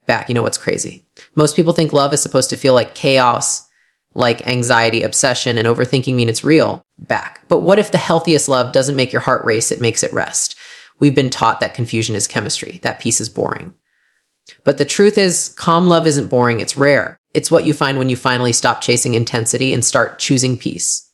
Back, you know what's crazy? Most people think love is supposed to feel like chaos, like anxiety, obsession, and overthinking mean it's real. Back. But what if the healthiest love doesn't make your heart race, it makes it rest? We've been taught that confusion is chemistry, that peace is boring. But the truth is, calm love isn't boring, it's rare. It's what you find when you finally stop chasing intensity and start choosing peace.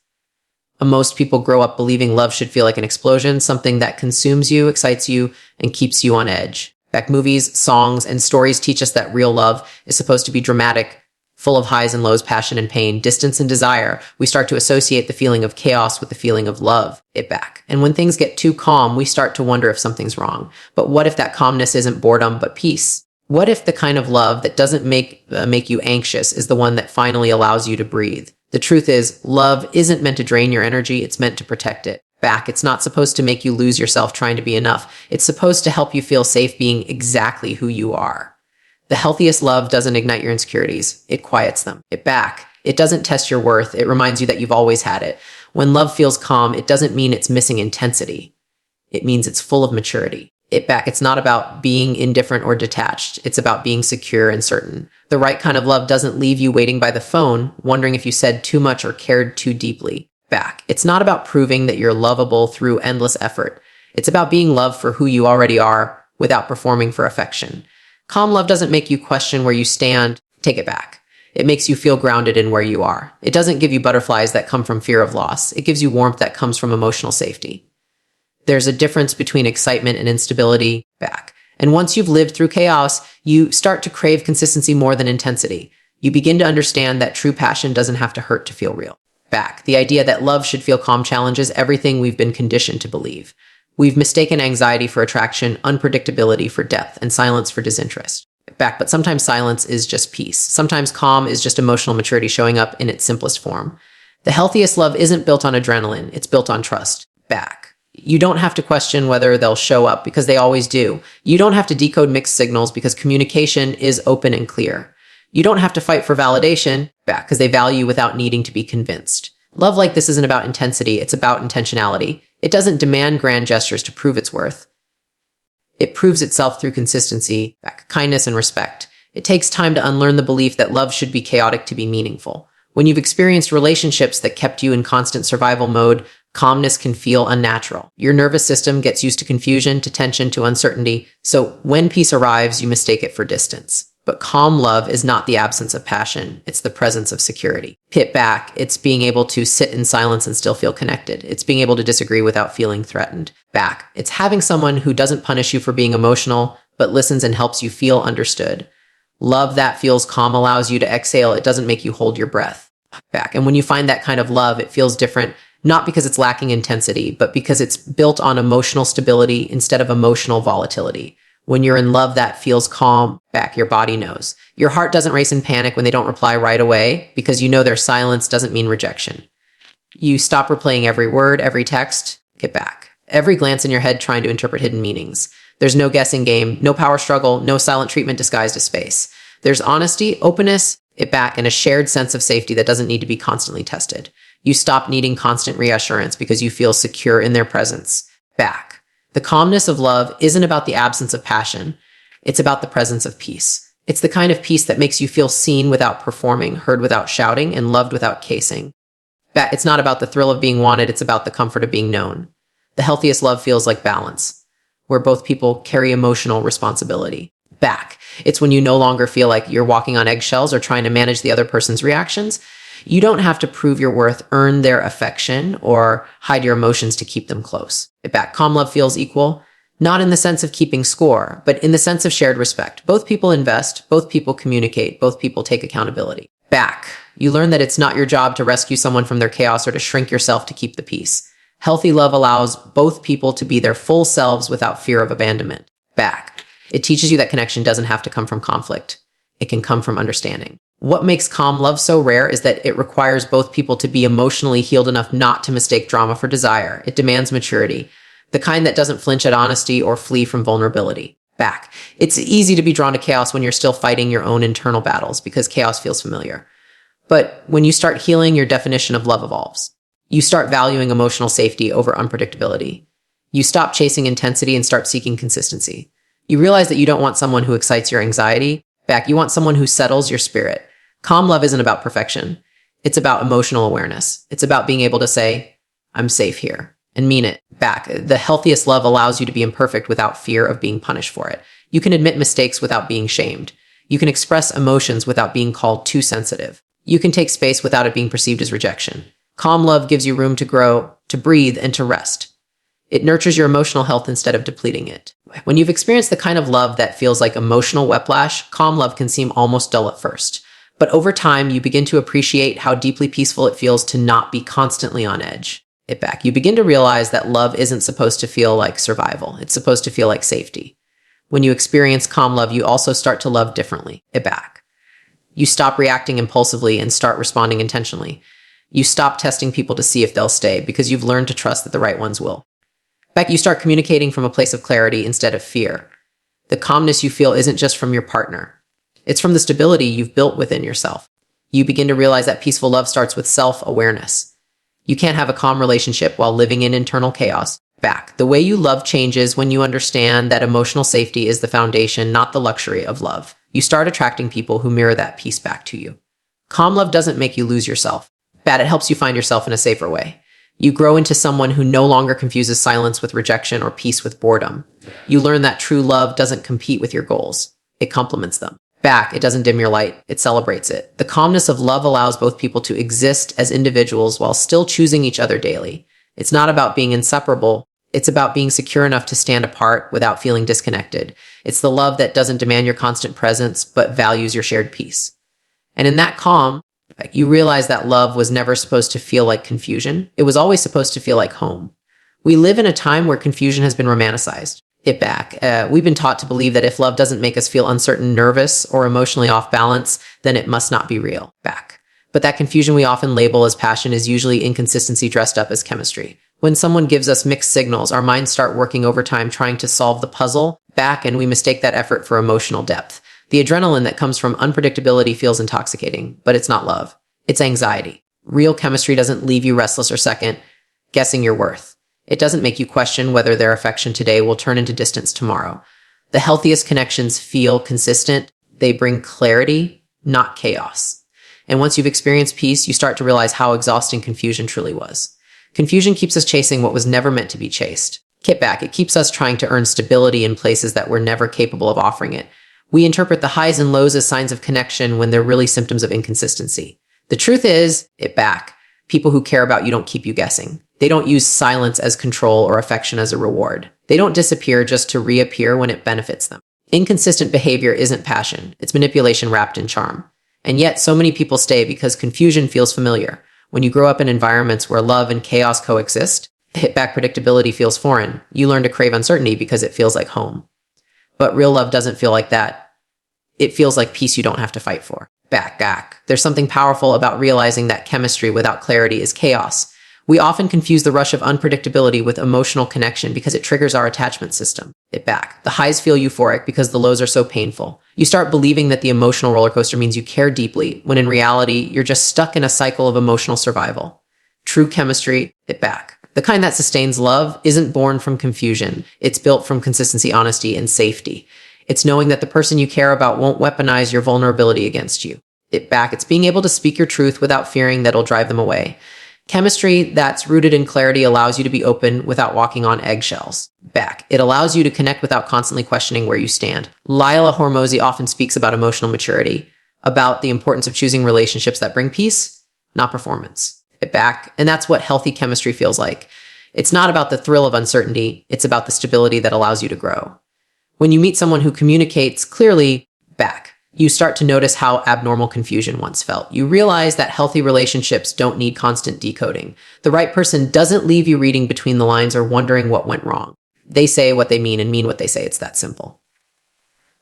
Most people grow up believing love should feel like an explosion, something that consumes you, excites you, and keeps you on edge. Back, movies, songs, and stories teach us that real love is supposed to be dramatic, full of highs and lows, passion and pain, distance and desire. We start to associate the feeling of chaos with the feeling of love. Back. And when things get too calm, we start to wonder if something's wrong. But what if that calmness isn't boredom, but peace? What if the kind of love that doesn't make you anxious is the one that finally allows you to breathe? The truth is, love isn't meant to drain your energy, it's meant to protect it. Back, it's not supposed to make you lose yourself trying to be enough. It's supposed to help you feel safe being exactly who you are. The healthiest love doesn't ignite your insecurities, it quiets them. Back, it doesn't test your worth, it reminds you that you've always had it. When love feels calm, it doesn't mean it's missing intensity. It means it's full of maturity. Back, it's not about being indifferent or detached. It's about being secure and certain. The right kind of love doesn't leave you waiting by the phone, wondering if you said too much or cared too deeply. Back, it's not about proving that you're lovable through endless effort. It's about being loved for who you already are without performing for affection. Calm love doesn't make you question where you stand. Take it back. It makes you feel grounded in where you are. It doesn't give you butterflies that come from fear of loss. It gives you warmth that comes from emotional safety. There's a difference between excitement and instability. Back. And once you've lived through chaos, you start to crave consistency more than intensity. You begin to understand that true passion doesn't have to hurt to feel real. Back. The idea that love should feel calm challenges everything we've been conditioned to believe. We've mistaken anxiety for attraction, unpredictability for depth, and silence for disinterest. Back. But sometimes silence is just peace. Sometimes calm is just emotional maturity showing up in its simplest form. The healthiest love isn't built on adrenaline. It's built on trust. Back. You don't have to question whether they'll show up because they always do. You don't have to decode mixed signals because communication is open and clear. You don't have to fight for validation back because they value without needing to be convinced. Love like this isn't about intensity, it's about intentionality. It doesn't demand grand gestures to prove its worth. It proves itself through consistency, back, kindness, and respect. It takes time to unlearn the belief that love should be chaotic to be meaningful. When you've experienced relationships that kept you in constant survival mode, calmness can feel unnatural. Your nervous system gets used to confusion, to tension, to uncertainty. So when peace arrives, you mistake it for distance. But calm love is not the absence of passion. It's the presence of security. Pit back. It's being able to sit in silence and still feel connected. It's being able to disagree without feeling threatened. Back. It's having someone who doesn't punish you for being emotional, but listens and helps you feel understood. Love that feels calm allows you to exhale. It doesn't make you hold your breath. Back. And when you find that kind of love, it feels different. Not because it's lacking intensity, but because it's built on emotional stability instead of emotional volatility. When you're in love that feels calm, back, your body knows. Your heart doesn't race in panic when they don't reply right away because you know their silence doesn't mean rejection. You stop replaying every word, every text, get back. Every glance in your head trying to interpret hidden meanings. There's no guessing game, no power struggle, no silent treatment disguised as space. There's honesty, openness, it back, and a shared sense of safety that doesn't need to be constantly tested. You stop needing constant reassurance because you feel secure in their presence. Back. The calmness of love isn't about the absence of passion. It's about the presence of peace. It's the kind of peace that makes you feel seen without performing, heard without shouting, and loved without casing. Back. It's not about the thrill of being wanted. It's about the comfort of being known. The healthiest love feels like balance, where both people carry emotional responsibility. Back. It's when you no longer feel like you're walking on eggshells or trying to manage the other person's reactions. You don't have to prove your worth, earn their affection, or hide your emotions to keep them close. Back. Calm love feels equal, not in the sense of keeping score, but in the sense of shared respect. Both people invest, both people communicate, both people take accountability. Back. You learn that it's not your job to rescue someone from their chaos or to shrink yourself to keep the peace. Healthy love allows both people to be their full selves without fear of abandonment. Back. It teaches you that connection doesn't have to come from conflict. It can come from understanding. What makes calm love so rare is that it requires both people to be emotionally healed enough not to mistake drama for desire. It demands maturity, the kind that doesn't flinch at honesty or flee from vulnerability. Back. It's easy to be drawn to chaos when you're still fighting your own internal battles because chaos feels familiar. But when you start healing, your definition of love evolves. You start valuing emotional safety over unpredictability. You stop chasing intensity and start seeking consistency. You realize that you don't want someone who excites your anxiety. Back, you want someone who settles your spirit. Calm love isn't about perfection. It's about emotional awareness. It's about being able to say, I'm safe here, and mean it. Back, the healthiest love allows you to be imperfect without fear of being punished for it. You can admit mistakes without being shamed. You can express emotions without being called too sensitive. You can take space without it being perceived as rejection. Calm love gives you room to grow, to breathe, and to rest. It nurtures your emotional health instead of depleting it. When you've experienced the kind of love that feels like emotional whiplash, calm love can seem almost dull at first. But over time, you begin to appreciate how deeply peaceful it feels to not be constantly on edge. Back. You begin to realize that love isn't supposed to feel like survival. It's supposed to feel like safety. When you experience calm love, you also start to love differently. Back. You stop reacting impulsively and start responding intentionally. You stop testing people to see if they'll stay because you've learned to trust that the right ones will. Back, you start communicating from a place of clarity instead of fear. The calmness you feel isn't just from your partner. It's from the stability you've built within yourself. You begin to realize that peaceful love starts with self-awareness. You can't have a calm relationship while living in internal chaos. Back. The way you love changes when you understand that emotional safety is the foundation, not the luxury of love. You start attracting people who mirror that peace back to you. Calm love doesn't make you lose yourself. Bad, it helps you find yourself in a safer way. You grow into someone who no longer confuses silence with rejection or peace with boredom. You learn that true love doesn't compete with your goals. It complements them. Back, it doesn't dim your light, it celebrates it. The calmness of love allows both people to exist as individuals while still choosing each other daily. It's not about being inseparable, it's about being secure enough to stand apart without feeling disconnected. It's the love that doesn't demand your constant presence, but values your shared peace. And in that calm, you realize that love was never supposed to feel like confusion. It was always supposed to feel like home. We live in a time where confusion has been romanticized. We've been taught to believe that if love doesn't make us feel uncertain, nervous, or emotionally off balance, then it must not be real. But that confusion we often label as passion is usually inconsistency dressed up as chemistry. When someone gives us mixed signals, our minds start working overtime trying to solve the puzzle, and we mistake that effort for emotional depth. The adrenaline that comes from unpredictability feels intoxicating, but it's not love. It's anxiety. Real chemistry doesn't leave you restless or second, guessing your worth. It doesn't make you question whether their affection today will turn into distance tomorrow. The healthiest connections feel consistent. They bring clarity, not chaos. And once you've experienced peace, you start to realize how exhausting confusion truly was. Confusion keeps us chasing what was never meant to be chased. It keeps us trying to earn stability in places that were never capable of offering it. We interpret the highs and lows as signs of connection when they're really symptoms of inconsistency. The truth is, people who care about you don't keep you guessing. They don't use silence as control or affection as a reward. They don't disappear just to reappear when it benefits them. Inconsistent behavior isn't passion. It's manipulation wrapped in charm. And yet, so many people stay because confusion feels familiar. When you grow up in environments where love and chaos coexist, predictability feels foreign. You learn to crave uncertainty because it feels like home. But real love doesn't feel like that. It feels like peace you don't have to fight for. There's something powerful about realizing that chemistry without clarity is chaos. We often confuse the rush of unpredictability with emotional connection because it triggers our attachment system. The highs feel euphoric because the lows are so painful. You start believing that the emotional roller coaster means you care deeply, when in reality, you're just stuck in a cycle of emotional survival. True chemistry, the kind that sustains love, isn't born from confusion. It's built from consistency, honesty, and safety. It's knowing that the person you care about won't weaponize your vulnerability against you. It's being able to speak your truth without fearing that it'll drive them away. Chemistry that's rooted in clarity allows you to be open without walking on eggshells. It allows you to connect without constantly questioning where you stand. Leila Hormozi often speaks about emotional maturity, about the importance of choosing relationships that bring peace, not performance. And that's what healthy chemistry feels like. It's not about the thrill of uncertainty. It's about the stability that allows you to grow. When you meet someone who communicates clearly, you start to notice how abnormal confusion once felt. You realize that healthy relationships don't need constant decoding. The right person doesn't leave you reading between the lines or wondering what went wrong. They say what they mean and mean what they say. It's that simple.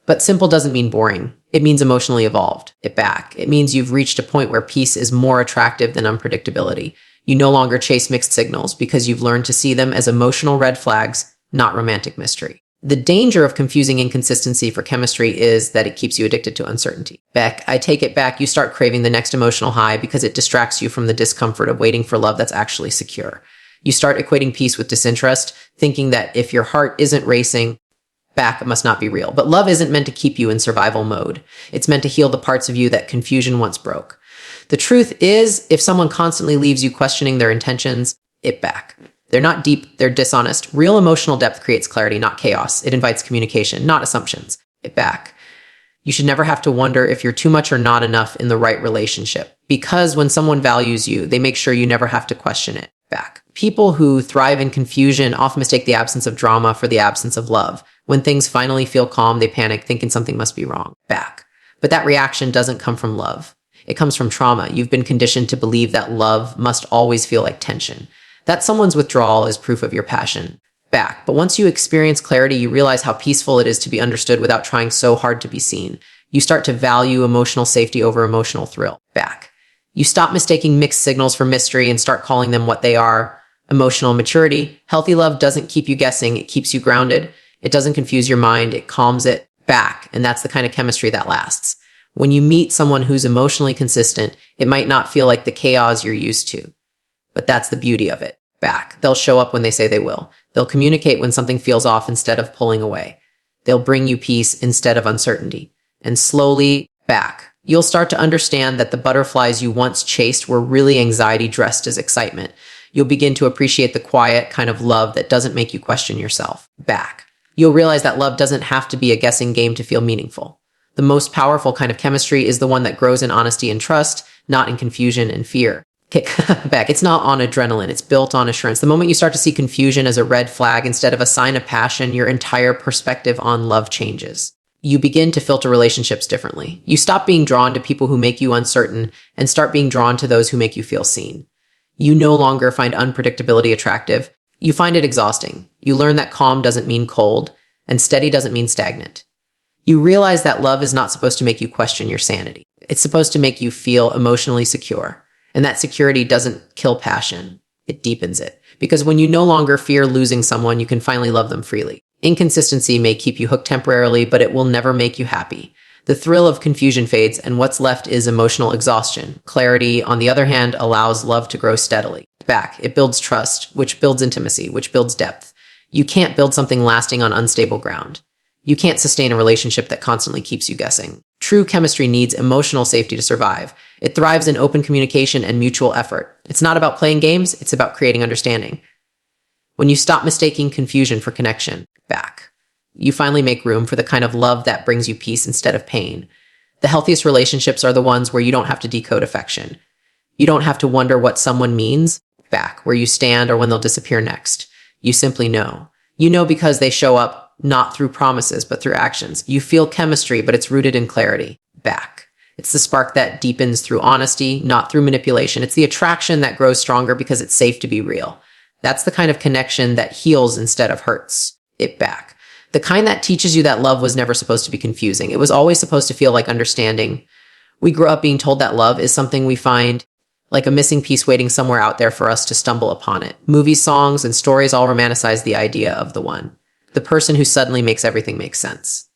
But simple doesn't mean boring. It means emotionally evolved. It means you've reached a point where peace is more attractive than unpredictability. You no longer chase mixed signals because you've learned to see them as emotional red flags, not romantic mystery. The danger of confusing inconsistency for chemistry is that it keeps you addicted to uncertainty. You start craving the next emotional high because it distracts you from the discomfort of waiting for love that's actually secure. You start equating peace with disinterest, thinking that if your heart isn't racing, Back, it must not be real. But love isn't meant to keep you in survival mode. It's meant to heal the parts of you that confusion once broke. The truth is, if someone constantly leaves you questioning their intentions, it back. They're not deep, they're dishonest. Real emotional depth creates clarity, not chaos. It invites communication, not assumptions. It back. You should never have to wonder if you're too much or not enough in the right relationship. Because when someone values you, they make sure you never have to question it. Back. People who thrive in confusion often mistake the absence of drama for the absence of love. When things finally feel calm, they panic, thinking something must be wrong. Back. But that reaction doesn't come from love. It comes from trauma. You've been conditioned to believe that love must always feel like tension. That someone's withdrawal is proof of your passion. Back. But once you experience clarity, you realize how peaceful it is to be understood without trying so hard to be seen. You start to value emotional safety over emotional thrill. Back. You stop mistaking mixed signals for mystery and start calling them what they are. Emotional maturity. Healthy love doesn't keep you guessing. It keeps you grounded. It doesn't confuse your mind. It calms it. Back. And that's the kind of chemistry that lasts. When you meet someone who's emotionally consistent, it might not feel like the chaos you're used to. But that's the beauty of it. Back. They'll show up when they say they will. They'll communicate when something feels off instead of pulling away. They'll bring you peace instead of uncertainty. And slowly, back, you'll start to understand that the butterflies you once chased were really anxiety dressed as excitement. You'll begin to appreciate the quiet kind of love that doesn't make you question yourself. Back. You'll realize that love doesn't have to be a guessing game to feel meaningful. The most powerful kind of chemistry is the one that grows in honesty and trust, not in confusion and fear. Kick back. It's not on adrenaline. It's built on assurance. The moment you start to see confusion as a red flag instead of a sign of passion, your entire perspective on love changes. You begin to filter relationships differently. You stop being drawn to people who make you uncertain and start being drawn to those who make you feel seen. You no longer find unpredictability attractive. You find it exhausting. You learn that calm doesn't mean cold and steady doesn't mean stagnant. You realize that love is not supposed to make you question your sanity. It's supposed to make you feel emotionally secure. And that security doesn't kill passion. It deepens it. Because when you no longer fear losing someone, you can finally love them freely. Inconsistency may keep you hooked temporarily, but it will never make you happy. The thrill of confusion fades, and what's left is emotional exhaustion. Clarity, on the other hand, allows love to grow steadily. Back, it builds trust, which builds intimacy, which builds depth. You can't build something lasting on unstable ground. You can't sustain a relationship that constantly keeps you guessing. True chemistry needs emotional safety to survive. It thrives in open communication and mutual effort. It's not about playing games, it's about creating understanding. When you stop mistaking confusion for connection, back, you finally make room for the kind of love that brings you peace instead of pain. The healthiest relationships are the ones where you don't have to decode affection. You don't have to wonder what someone means, back, where you stand or when they'll disappear next. You simply know. You know because they show up not through promises, but through actions. You feel chemistry, but it's rooted in clarity. Back. It's the spark that deepens through honesty, not through manipulation. It's the attraction that grows stronger because it's safe to be real. That's the kind of connection that heals instead of hurts. It back. The kind that teaches you that love was never supposed to be confusing. It was always supposed to feel like understanding. We grew up being told that love is something we find like a missing piece waiting somewhere out there for us to stumble upon it. Movies, songs, and stories all romanticize the idea of the one. The person who suddenly makes everything make sense.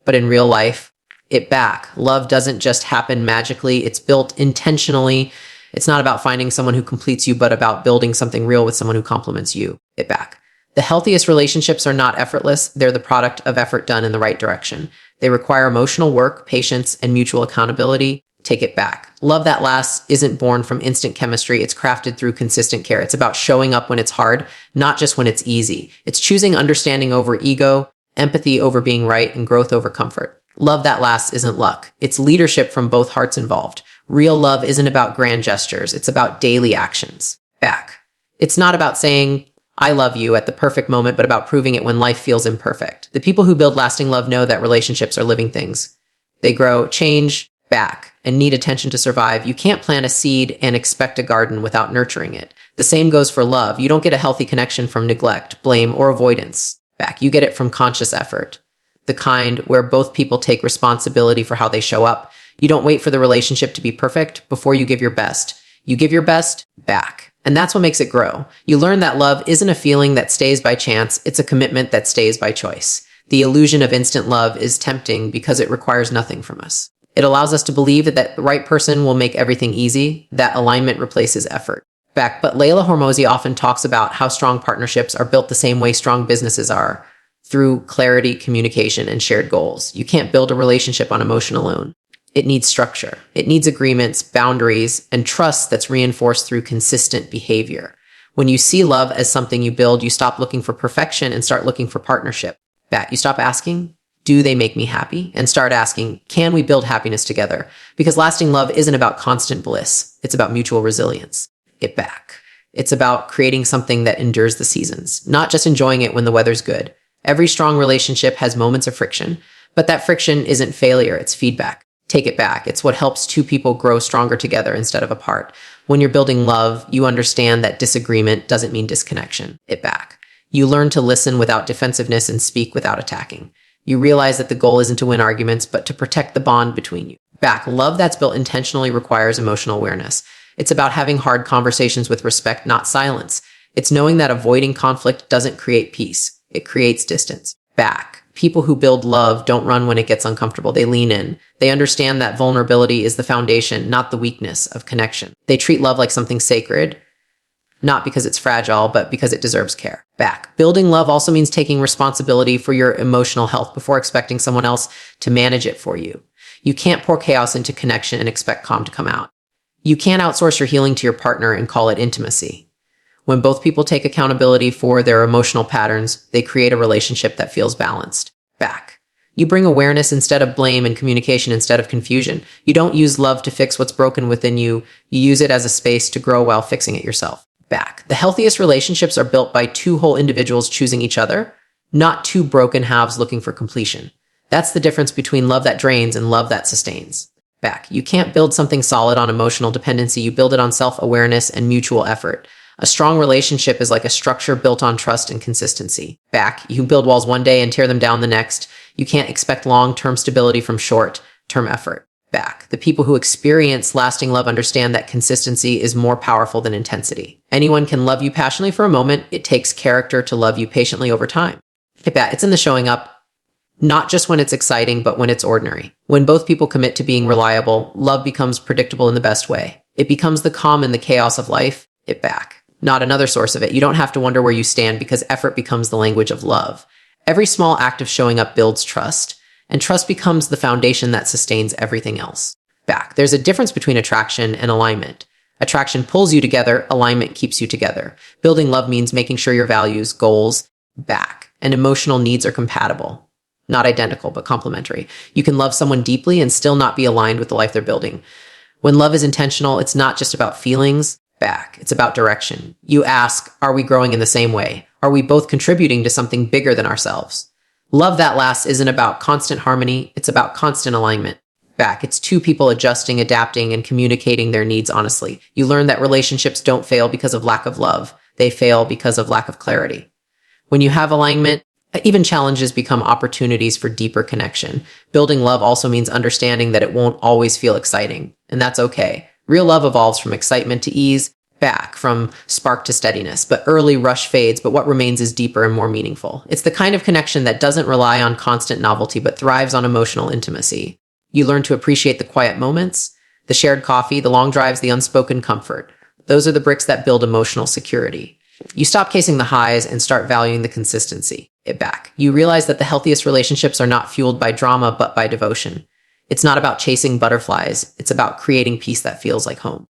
But in real life, it back. Love doesn't just happen magically. It's built intentionally. It's not about finding someone who completes you, but about building something real with someone who complements you. It back. The healthiest relationships are not effortless. They're the product of effort done in the right direction. They require emotional work, patience, and mutual accountability. Take it back. Love that lasts isn't born from instant chemistry. It's crafted through consistent care. It's about showing up when it's hard, not just when it's easy. It's choosing understanding over ego, empathy over being right, and growth over comfort. Love that lasts isn't luck. It's leadership from both hearts involved. Real love isn't about grand gestures. It's about daily actions. Back. It's not about saying, I love you at the perfect moment, but about proving it when life feels imperfect. The people who build lasting love know that relationships are living things. They grow, change, back, and need attention to survive. You can't plant a seed and expect a garden without nurturing it. The same goes for love. You don't get a healthy connection from neglect, blame, or avoidance. Back. You get it from conscious effort. The kind where both people take responsibility for how they show up. You don't wait for the relationship to be perfect before you give your best. You give your best back. And that's what makes it grow. You learn that love isn't a feeling that stays by chance. It's a commitment that stays by choice. The illusion of instant love is tempting because it requires nothing from us. It allows us to believe that the right person will make everything easy, that alignment replaces effort. Back, but Leila Hormozi often talks about how strong partnerships are built the same way strong businesses are. through clarity, communication, and shared goals. You can't build a relationship on emotion alone. It needs structure. It needs agreements, boundaries, and trust that's reinforced through consistent behavior. When you see love as something you build, you stop looking for perfection and start looking for partnership. You stop asking, do they make me happy? And start asking, can we build happiness together? Because lasting love isn't about constant bliss. It's about mutual resilience. It's about creating something that endures the seasons, not just enjoying it when the weather's good. Every strong relationship has moments of friction, but that friction isn't failure, it's feedback. Take it back. It's what helps two people grow stronger together instead of apart. When you're building love, you understand that disagreement doesn't mean disconnection. You learn to listen without defensiveness and speak without attacking. You realize that the goal isn't to win arguments, but to protect the bond between you. Love that's built intentionally requires emotional awareness. It's about having hard conversations with respect, not silence. It's knowing that avoiding conflict doesn't create peace. It creates distance. People who build love don't run when it gets uncomfortable. They lean in. They understand that vulnerability is the foundation, not the weakness of connection. They treat love like something sacred, not because it's fragile, but because it deserves care. Building love also means taking responsibility for your emotional health before expecting someone else to manage it for you. You can't pour chaos into connection and expect calm to come out. You can't outsource your healing to your partner and call it intimacy. When both people take accountability for their emotional patterns, they create a relationship that feels balanced. You bring awareness instead of blame and communication instead of confusion. You don't use love to fix what's broken within you. You use it as a space to grow while fixing it yourself. The healthiest relationships are built by two whole individuals choosing each other, not two broken halves looking for completion. That's the difference between love that drains and love that sustains. You can't build something solid on emotional dependency. You build it on self-awareness and mutual effort. A strong relationship is like a structure built on trust and consistency. You build walls one day and tear them down the next. You can't expect long-term stability from short-term effort. The people who experience lasting love understand that consistency is more powerful than intensity. Anyone can love you passionately for a moment. It takes character to love you patiently over time. It's in the showing up, not just when it's exciting, but when it's ordinary. When both people commit to being reliable, love becomes predictable in the best way. It becomes the calm in the chaos of life. Not another source of it. You don't have to wonder where you stand because effort becomes the language of love. Every small act of showing up builds trust, and trust becomes the foundation that sustains everything else. There's a difference between attraction and alignment. Attraction pulls you together, alignment keeps you together. Building love means making sure your values, goals, and emotional needs are compatible. Not identical, but complementary. You can love someone deeply and still not be aligned with the life they're building. When love is intentional, it's not just about feelings. It's about direction. You ask, are we growing in the same way? Are we both contributing to something bigger than ourselves? Love that lasts isn't about constant harmony. It's about constant alignment. It's two people adjusting, adapting, and communicating their needs honestly. You learn that relationships don't fail because of lack of love. They fail because of lack of clarity. When you have alignment, even challenges become opportunities for deeper connection. Building love also means understanding that it won't always feel exciting, and that's okay. Real love evolves from excitement to ease, from spark to steadiness, but early rush fades, but what remains is deeper and more meaningful. It's the kind of connection that doesn't rely on constant novelty, but thrives on emotional intimacy. You learn to appreciate the quiet moments, the shared coffee, the long drives, the unspoken comfort. Those are the bricks that build emotional security. You stop chasing the highs and start valuing the consistency. You realize that the healthiest relationships are not fueled by drama, but by devotion. It's not about chasing butterflies. It's about creating peace that feels like home.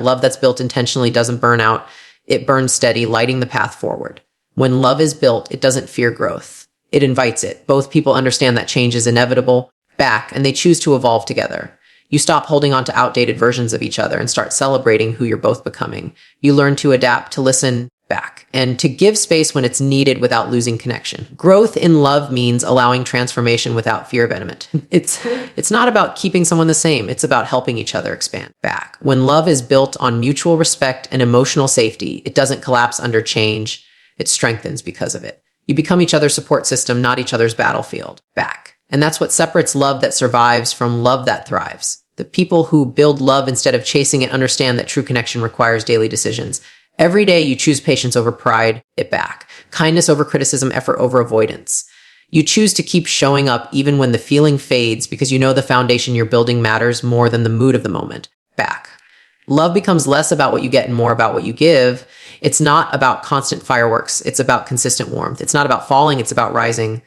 Love that's built intentionally doesn't burn out. It burns steady, lighting the path forward. When love is built, it doesn't fear growth. It invites it. Both people understand that change is inevitable, and they choose to evolve together. You stop holding on to outdated versions of each other and start celebrating who you're both becoming. You learn to adapt, to listen, and to give space when it's needed without losing connection. Growth in love means allowing transformation without fear of abandonment. It's not about keeping someone the same. It's about helping each other expand. When love is built on mutual respect and emotional safety, it doesn't collapse under change. It strengthens because of it. You become each other's support system, not each other's battlefield. And that's what separates love that survives from love that thrives. The people who build love instead of chasing it understand that true connection requires daily decisions. Every day you choose patience over pride, kindness over criticism, effort over avoidance. You choose to keep showing up even when the feeling fades because you know the foundation you're building matters more than the mood of the moment. Love becomes less about what you get and more about what you give. It's not about constant fireworks. It's about consistent warmth. It's not about falling. It's about rising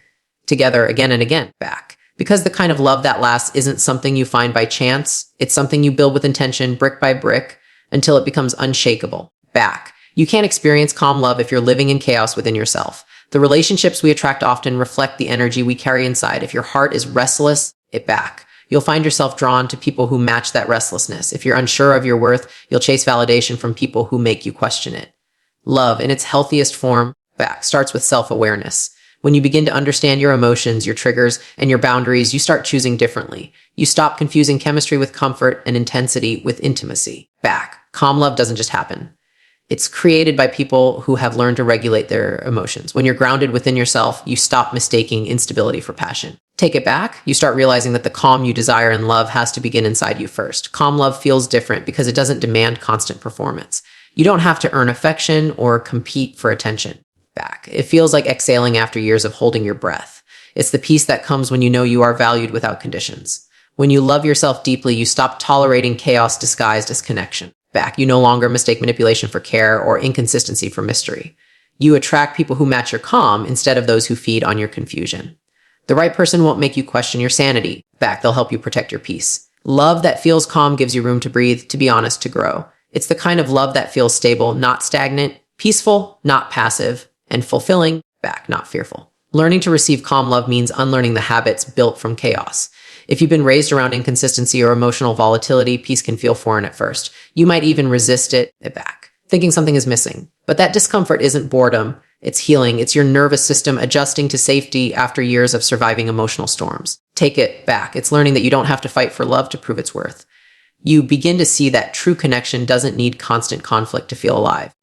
together again and again back. Because the kind of love that lasts isn't something you find by chance. It's something you build with intention, brick by brick, until it becomes unshakable back. You can't experience calm love if you're living in chaos within yourself. The relationships we attract often reflect the energy we carry inside. If your heart is restless, it back. You'll find yourself drawn to people who match that restlessness. If you're unsure of your worth, you'll chase validation from people who make you question it. Love, in its healthiest form, back, starts with self-awareness. When you begin to understand your emotions, your triggers, and your boundaries, you start choosing differently. You stop confusing chemistry with comfort and intensity with intimacy. Back. Calm love doesn't just happen. It's created by people who have learned to regulate their emotions. When you're grounded within yourself, you stop mistaking instability for passion. Take it back, you start realizing that the calm you desire in love has to begin inside you first. Calm love feels different because it doesn't demand constant performance. You don't have to earn affection or compete for attention. Back. It feels like exhaling after years of holding your breath. It's the peace that comes when you know you are valued without conditions. When you love yourself deeply, you stop tolerating chaos disguised as connection. Back. You no longer mistake manipulation for care or inconsistency for mystery. You attract people who match your calm instead of those who feed on your confusion. The right person won't make you question your sanity. Back. They'll help you protect your peace. Love that feels calm gives you room to breathe, to be honest, to grow. It's the kind of love that feels stable, not stagnant, peaceful, not passive, and fulfilling, back, not fearful. Learning to receive calm love means unlearning the habits built from chaos. If you've been raised around inconsistency or emotional volatility, peace can feel foreign at first. You might even resist it back, thinking something is missing. But that discomfort isn't boredom, it's healing. It's your nervous system adjusting to safety after years of surviving emotional storms. Take it back. It's learning that you don't have to fight for love to prove its worth. You begin to see that true connection doesn't need constant conflict to feel alive.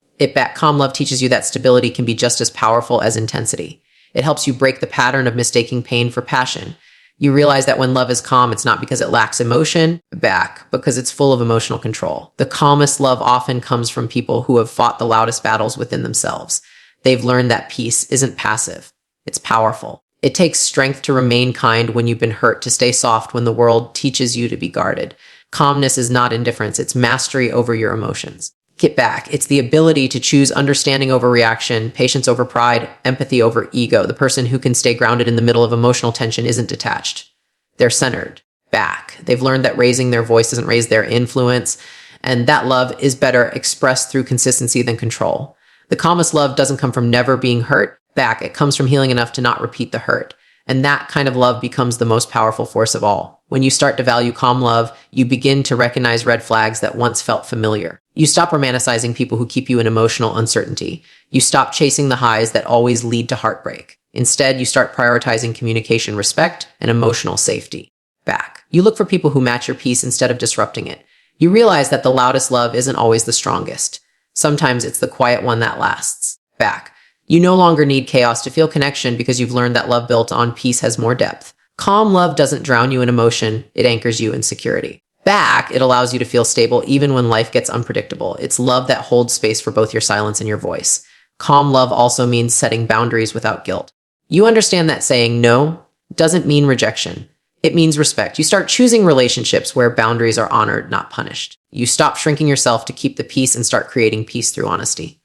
Calm love teaches you that stability can be just as powerful as intensity. It helps you break the pattern of mistaking pain for passion. You realize that when love is calm, it's not because it lacks emotion, because it's full of emotional control. The calmest love often comes from people who have fought the loudest battles within themselves. They've learned that peace isn't passive. It's powerful. It takes strength to remain kind when you've been hurt, to stay soft when the world teaches you to be guarded. Calmness is not indifference. It's mastery over your emotions. Get back. It's the ability to choose understanding over reaction, patience over pride, empathy over ego. The person who can stay grounded in the middle of emotional tension isn't detached. They're centered. Back. They've learned that raising their voice doesn't raise their influence, and that love is better expressed through consistency than control. The calmest love doesn't come from never being hurt. Back. It comes from healing enough to not repeat the hurt. And that kind of love becomes the most powerful force of all. When you start to value calm love, you begin to recognize red flags that once felt familiar. You stop romanticizing people who keep you in emotional uncertainty. You stop chasing the highs that always lead to heartbreak. Instead, you start prioritizing communication, respect, and emotional safety. Back. You look for people who match your peace instead of disrupting it. You realize that the loudest love isn't always the strongest. Sometimes it's the quiet one that lasts. Back. You no longer need chaos to feel connection because you've learned that love built on peace has more depth. Calm love doesn't drown you in emotion, it anchors you in security. Back, it allows you to feel stable even when life gets unpredictable. It's love that holds space for both your silence and your voice. Calm love also means setting boundaries without guilt. You understand that saying no doesn't mean rejection. It means respect. You start choosing relationships where boundaries are honored, not punished. You stop shrinking yourself to keep the peace and start creating peace through honesty.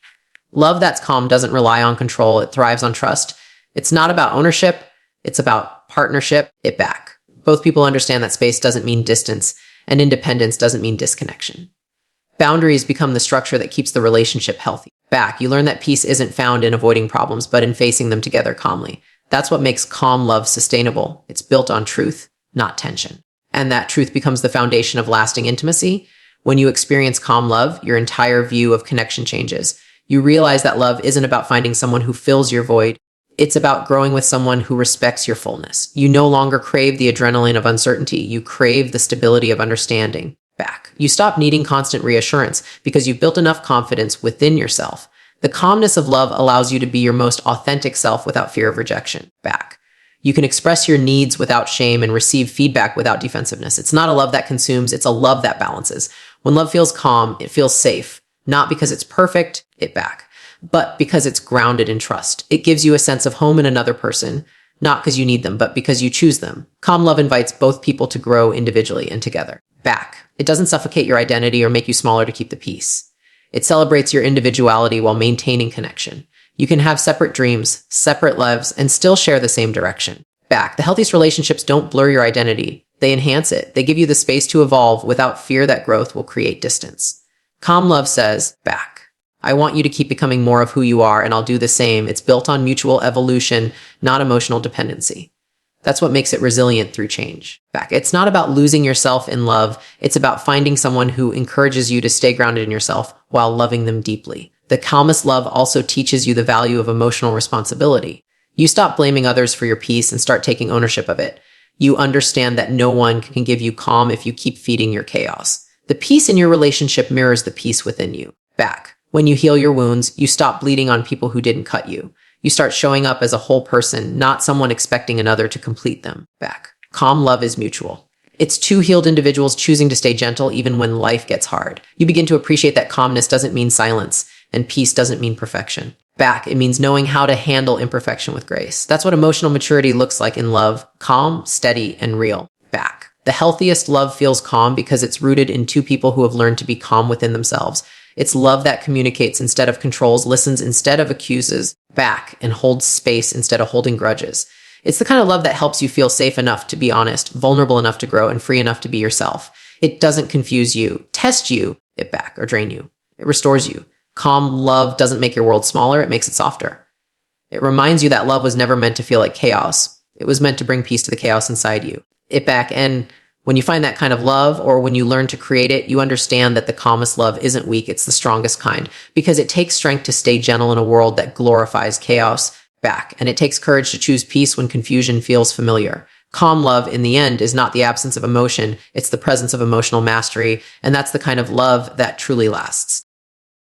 Love that's calm doesn't rely on control. It thrives on trust. It's not about ownership. It's about partnership. Back. Both people understand that space doesn't mean distance, and independence doesn't mean disconnection. Boundaries become the structure that keeps the relationship healthy. Back. You learn that peace isn't found in avoiding problems, but in facing them together calmly. That's what makes calm love sustainable. It's built on truth, not tension. And that truth becomes the foundation of lasting intimacy. When you experience calm love, your entire view of connection changes. You realize that love isn't about finding someone who fills your void. It's about growing with someone who respects your fullness. You no longer crave the adrenaline of uncertainty. You crave the stability of understanding. Back. You stop needing constant reassurance because you've built enough confidence within yourself. The calmness of love allows you to be your most authentic self without fear of rejection. Back. You can express your needs without shame and receive feedback without defensiveness. It's not a love that consumes, it's a love that balances. When love feels calm, it feels safe. Not because it's perfect, back, but because it's grounded in trust. It gives you a sense of home in another person, not because you need them, but because you choose them. Calm love invites both people to grow individually and together. Back. It doesn't suffocate your identity or make you smaller to keep the peace. It celebrates your individuality while maintaining connection. You can have separate dreams, separate lives, and still share the same direction. Back. The healthiest relationships don't blur your identity. They enhance it. They give you the space to evolve without fear that growth will create distance. Calm love says, back. I want you to keep becoming more of who you are, and I'll do the same. It's built on mutual evolution, not emotional dependency. That's what makes it resilient through change. Back. It's not about losing yourself in love. It's about finding someone who encourages you to stay grounded in yourself while loving them deeply. The calmest love also teaches you the value of emotional responsibility. You stop blaming others for your peace and start taking ownership of it. You understand that no one can give you calm if you keep feeding your chaos. The peace in your relationship mirrors the peace within you. Back. When you heal your wounds, you stop bleeding on people who didn't cut you. You start showing up as a whole person, not someone expecting another to complete them. Back. Calm love is mutual. It's two healed individuals choosing to stay gentle even when life gets hard. You begin to appreciate that calmness doesn't mean silence, and peace doesn't mean perfection. Back. It means knowing how to handle imperfection with grace. That's what emotional maturity looks like in love. Calm, steady, and real. Back. The healthiest love feels calm because it's rooted in two people who have learned to be calm within themselves. It's love that communicates instead of controls, listens instead of accuses, back, and holds space instead of holding grudges. It's the kind of love that helps you feel safe enough to be honest, vulnerable enough to grow, and free enough to be yourself. It doesn't confuse you, test you, it back, or drain you. It restores you. Calm love doesn't make your world smaller, it makes it softer. It reminds you that love was never meant to feel like chaos. It was meant to bring peace to the chaos inside you. It back, and when you find that kind of love, or when you learn to create it, you understand that the calmest love isn't weak, it's the strongest kind, because it takes strength to stay gentle in a world that glorifies chaos. Back, and it takes courage to choose peace when confusion feels familiar. Calm love, in the end, is not the absence of emotion, it's the presence of emotional mastery, and that's the kind of love that truly lasts.